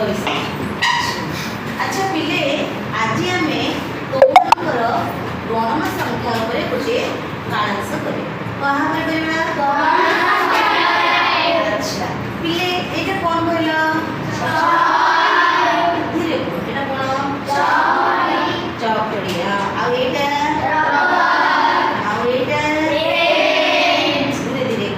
परिश्रम। अच्छा पिले आज आम तुमर गणना संख्या उपरे गोटे काणांश करें अच्छा पिले ये कौन कहल धीरे ये कौन चौकड़ी धीरे धीरे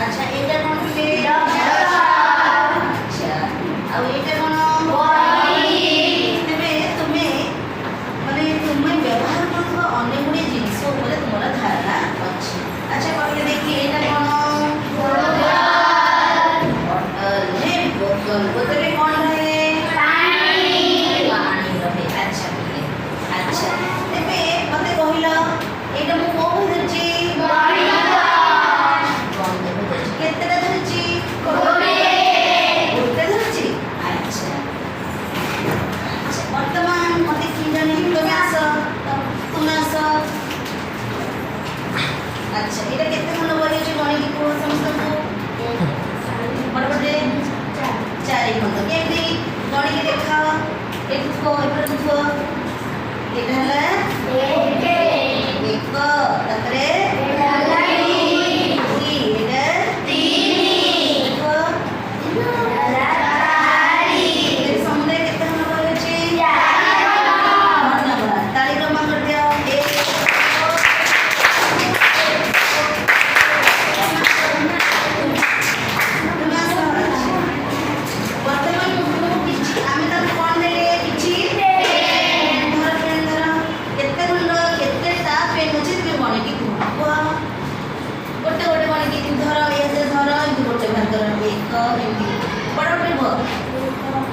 अच्छा ये कौन पिले अच्छा ये कौन तेरे तुम्हें माने तुम्हें व्यवहार कर अन्य गुड़े जिनस तुम धारणा अच्छी अच्छा कहले देखिए ये कौन बोतल में कौन रहे पानी रहे अच्छा अच्छा तेरे मत कहल ये मुझे कौन धरची केतेटा धरची गोटे धरची अच्छा अच्छा वर्तमान मत कि जाने तुम्हें आस अच्छा ये केते खंड बही अच्छे गणित को समस्त बड़े बड़े 4 खंड केमती गणित देखा एक थुओ एपरे थुओ एटा हला एक तापरे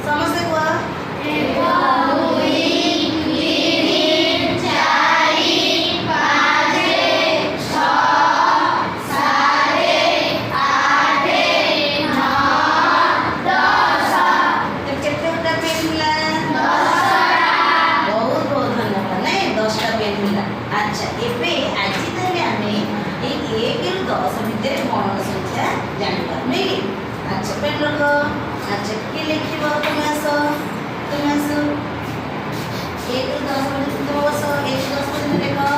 समस्ते अच्छा एबे आज ताले आमे ए 1 रु 10 भितर गणन संख्या जानिबा नहीं अच्छा पेन रख अच्छा के लिखिबो तुम आस 1 रु 10 तुम बस 1 रु 10 देखो